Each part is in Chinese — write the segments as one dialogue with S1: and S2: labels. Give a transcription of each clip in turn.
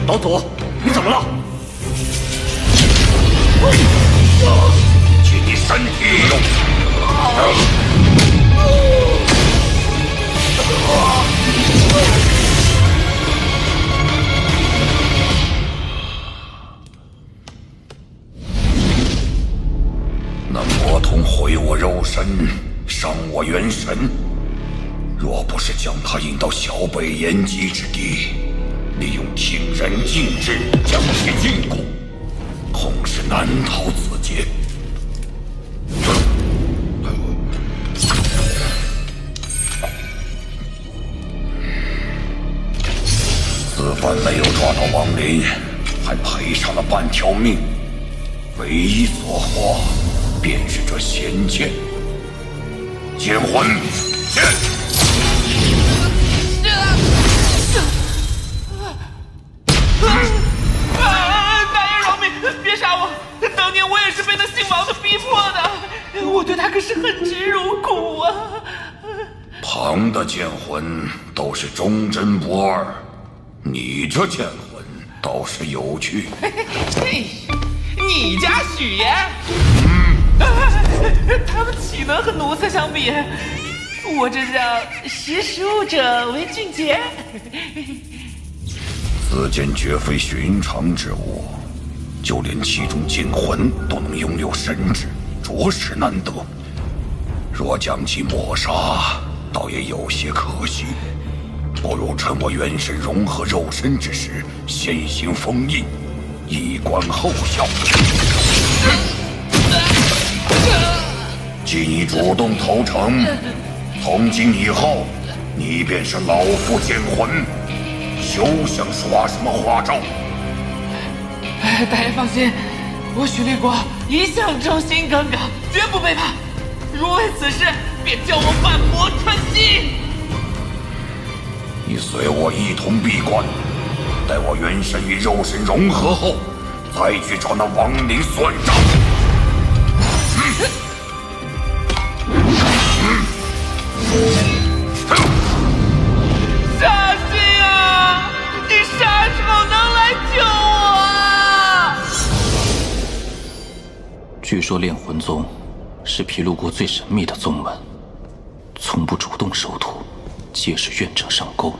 S1: 老祖，你怎么了？
S2: 借你身体用。那魔童毁我肉身，伤我元神。若不是将他引到小北延吉之地，利用听人禁制将其禁锢，恐是难逃此劫。此番没有抓到亡灵，还赔上了半条命，唯一所获便是这仙剑。剑魂，剑！
S3: 大爷饶命！别杀我！当年我也是被那姓王的逼迫的，我对他可是恨之入骨啊！
S2: 旁的剑魂都是忠贞不二，你这剑魂倒是有趣。
S3: 你家许爷，他们岂能和奴才相比？我这叫识时务者为俊杰。
S2: 此剑绝非寻常之物，就连其中剑魂都能拥有神智，着实难得。若将其抹杀，倒也有些可惜。不如趁我元神融合肉身之时，先行封印，以观后效。既你主动投诚，从今以后，你便是老夫剑魂，休想耍什么花招。
S3: 大爷放心，我许立国一向忠心耿耿，绝不背叛。如为此事，便叫我万魔穿心。
S2: 你随我一同闭关，待我元神与肉身融合后，再去找那亡灵算账。
S3: 杀心啊！你啥时候能来救我啊？
S4: 据说炼魂宗是皮陆国最神秘的宗门，从不主动收徒，皆是愿者上钩。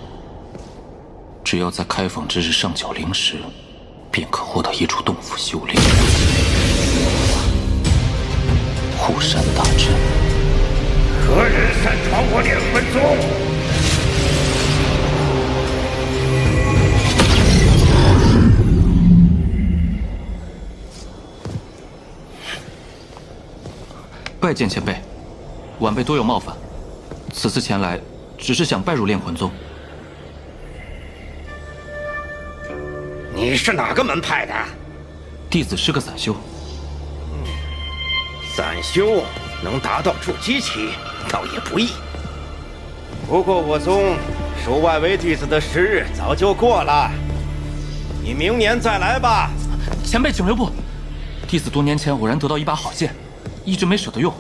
S4: 只要在开放之日上缴灵石，便可获得一处洞府修炼。护山大阵。
S2: 何人擅闯我炼魂宗？
S4: 拜见前辈，晚辈多有冒犯，此次前来只是想拜入炼魂宗。
S1: 你是哪个门派的？
S4: 弟子是个散修。
S1: 散修能达到筑基期，倒也不易。不过我宗收外围弟子的时日早就过了，你明年再来吧。
S4: 前辈请留步，弟子多年前偶然得到一把好剑，一直没舍得用，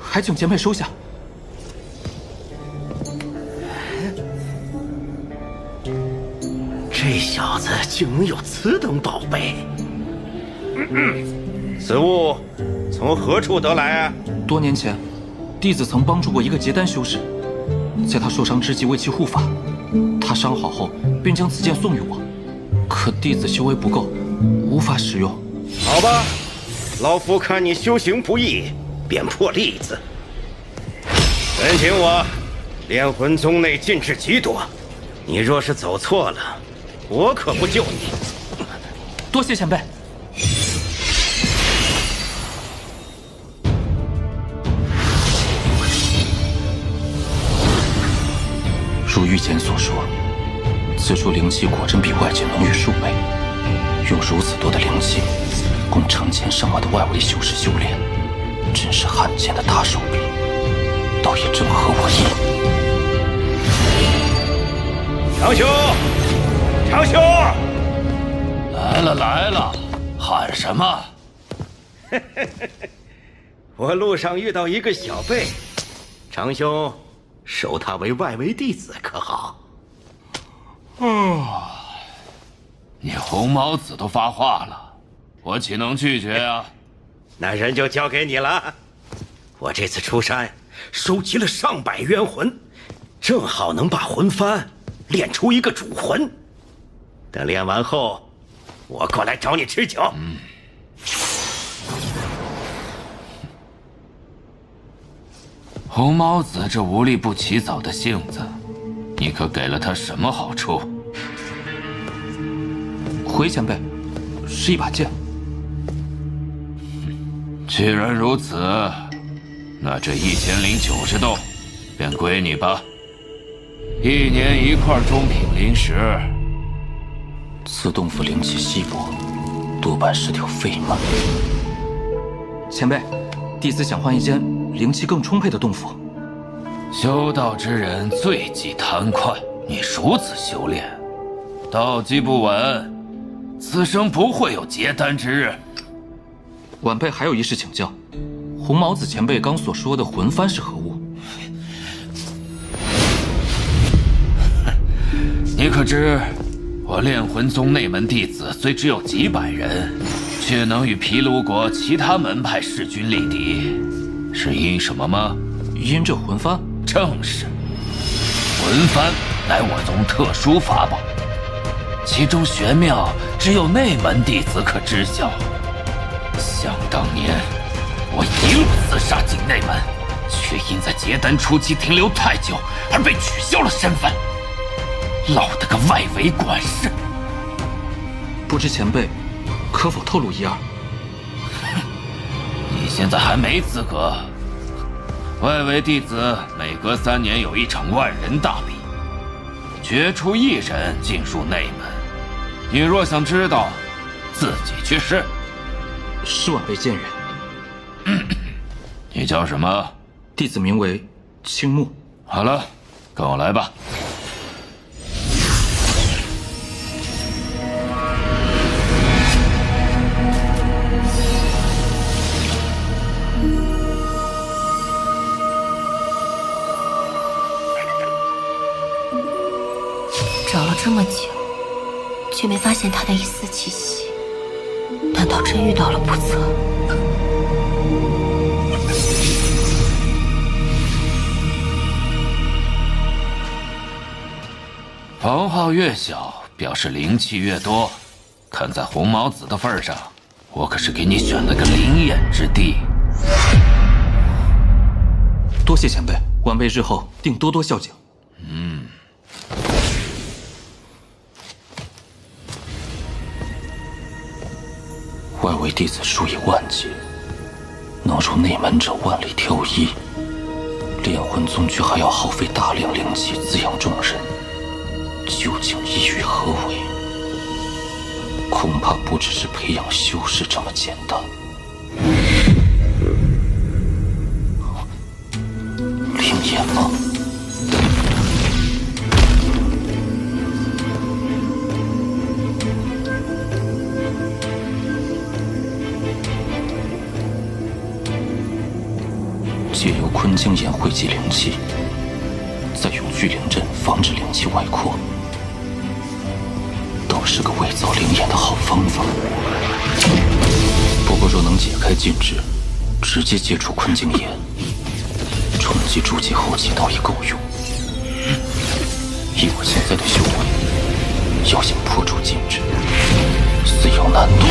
S4: 还请前辈收下。
S1: 这小子竟能有此等宝贝！此物从何处得来啊？
S4: 多年前，弟子曾帮助过一个结丹修士，在他受伤之际为其护法。他伤好后，便将此剑送与我。可弟子修为不够，无法使用。
S1: 好吧，老夫看你修行不易，便破例子。跟紧我，炼魂宗内禁制极多，你若是走错了，我可不救你。
S4: 多谢前辈。如玉简所说，此处灵气果真比外界浓郁数倍。用如此多的灵气，供成千上万的外围修士修炼，真是罕见的大手笔，倒也正合我意。
S1: 长兄，长兄，
S2: 来了来了，喊什么？
S1: 我路上遇到一个小辈，长兄收他为外围弟子可好？
S5: 你红毛子都发话了，我岂能拒绝啊？
S1: 那人就交给你了。我这次出山，收集了上百冤魂，正好能把魂幡练出一个主魂。等练完后，我过来找你吃酒。
S5: 红毛子这无利不起早的性子，你可给了他什么好处？
S4: 回前辈，是一把剑。
S5: 既然如此，那这1090洞便归你吧。1年1块中品灵石。
S4: 此洞府灵气稀薄，多半是条废门。前辈，弟子想换一间灵气更充沛的洞府。
S5: 修道之人最忌贪快，你如此修炼，道基不稳，此生不会有结丹之日。
S4: 晚辈还有一事请教，红毛子前辈刚所说的魂幡是何物？
S5: 你可知，我炼魂宗内门弟子虽只有几百人，却能与毗卢国其他门派势均力敌，是因什么吗？
S4: 因这魂幡。
S5: 正是，魂幡乃我宗特殊法宝，其中玄妙只有内门弟子可知晓。想当年，我一路厮杀进内门，却因在结丹初期停留太久而被取消了身份，落得个外围管事。
S4: 不知前辈可否透露一二？
S5: 你现在还没资格。外围弟子每隔3年有一场万人大比，决出1人进入内门。你若想知道，自己去试。
S4: 是晚辈见远。
S5: 你叫什么？
S4: 弟子名为青木。
S5: 好了，跟我来吧。
S6: 找了这么久，却没发现他的一丝气息，难道真遇到了不测？
S5: 房号越小，表示灵气越多。看在红毛子的份上，我可是给你选了个灵眼之地。
S4: 多谢前辈，晚辈日后定多多孝敬。外围弟子数以万计，能入内门者万里挑一。炼魂宗却还要耗费大量灵气滋养众人，究竟意欲何为？恐怕不只是培养修士这么简单。灵眼吗？借由坤晶眼汇集灵气，再用聚灵阵防止灵气外扩，倒是个伪造灵眼的好方法。不过若能解开禁制，直接接触坤晶眼，冲击筑基后期倒也够用。以我现在的修为，要想破除禁制，虽有难度，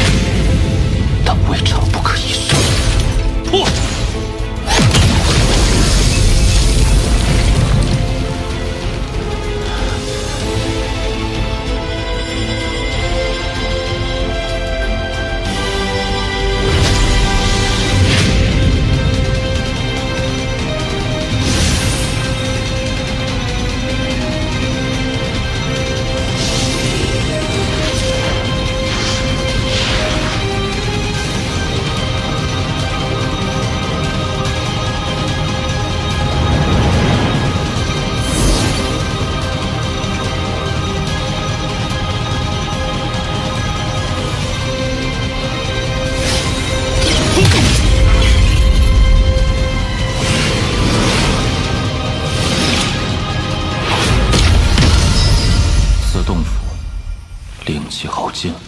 S4: 但未尝不可一试。破！运气好尽了。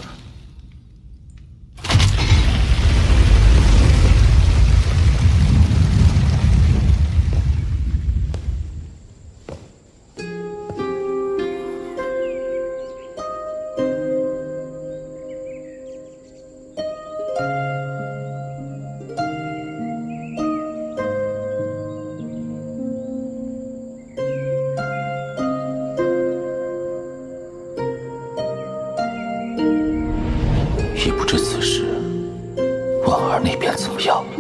S4: 也不知此时婉儿那边怎么样了。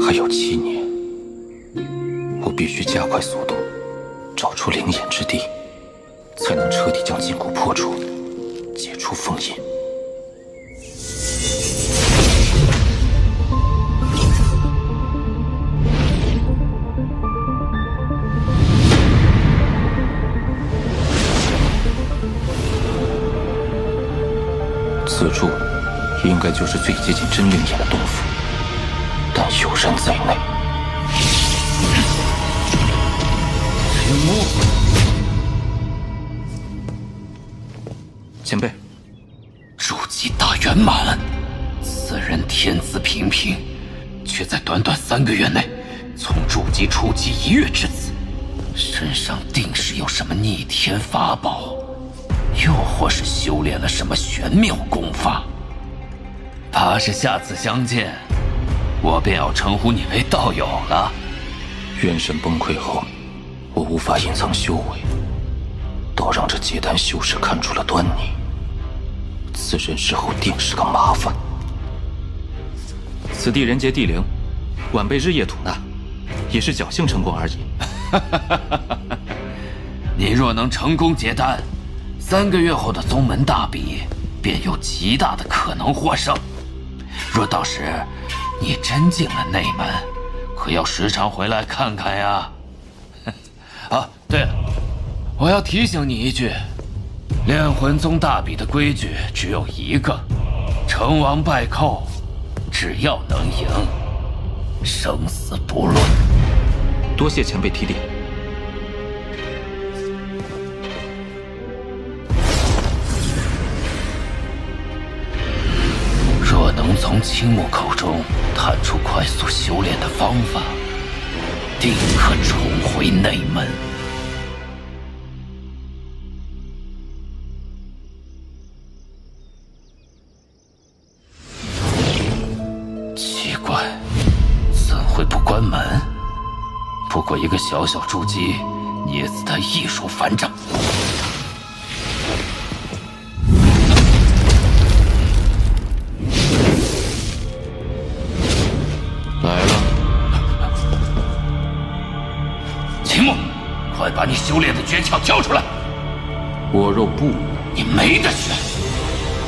S4: 还有7年，我必须加快速度，找出灵眼之地，才能彻底将禁锢破除，解除封印。此处应该就是最接近真灵眼的洞府，但有人在内。
S5: 青木，
S4: 前辈，
S5: 筑基大圆满，此人天资平平，却在短短3个月内从筑基初期一跃至此，身上定是有什么逆天法宝。又或是修炼了什么玄妙功法，怕是下次相见，我便要称呼你为道友了。
S4: 元神崩溃后，我无法隐藏修为，倒让这结丹修士看出了端倪。此人日后定是个麻烦。此地人杰地灵，晚辈日夜吐纳，也是侥幸成功而已。
S5: 你若能成功结丹，3个月后的宗门大比便有极大的可能获胜。若到时你真进了内门，可要时常回来看看呀。啊，对了，我要提醒你一句，炼魂宗大比的规矩只有一个：成王败寇，只要能赢，生死不论。
S4: 多谢前辈提点。
S5: 若能从青木口中探出快速修炼的方法，定可重回内门。奇怪，怎会不关门？不过一个小小筑基，捏死他易如反掌。
S4: 来了，
S5: 秦牧，快把你修炼的诀窍交出来！
S4: 我若不，
S5: 你没得选。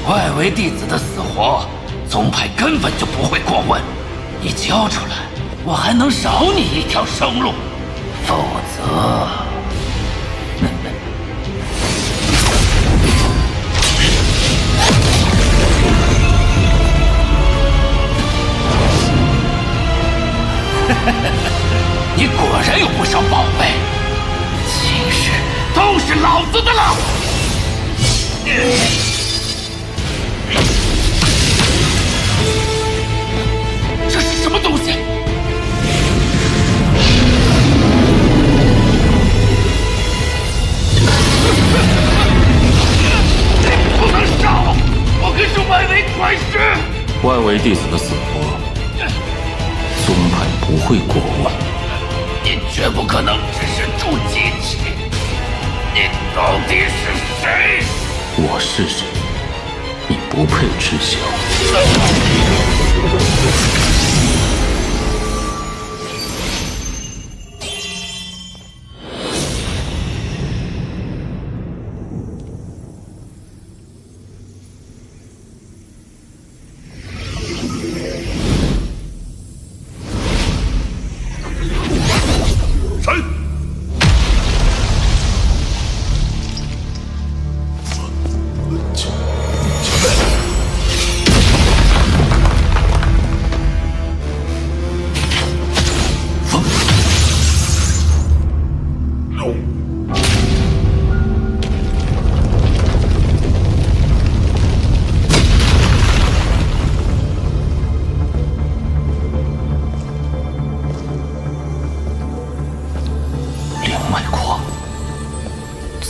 S5: 外围弟子的死活，宗派根本就不会过问。你交出来，我还能少你一条生路。否则，你果然有不少宝贝，今日都是老子的了！这是什么东西？不能少！我可是外围传师。
S4: 外围弟子的死活，宗派不会过问。
S5: 你绝不可能只是筑基期，你到底是谁？
S4: 我是谁，你不配知晓。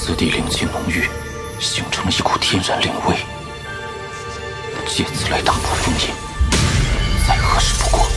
S4: 此地灵气浓郁，形成了一股天然灵威，借此来打破封印，再合适不过。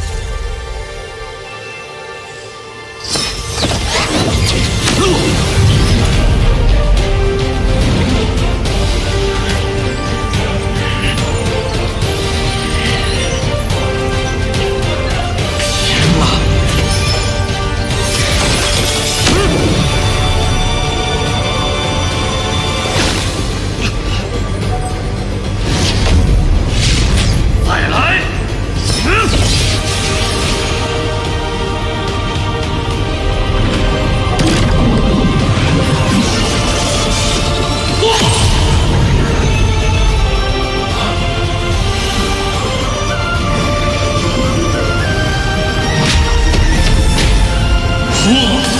S5: 我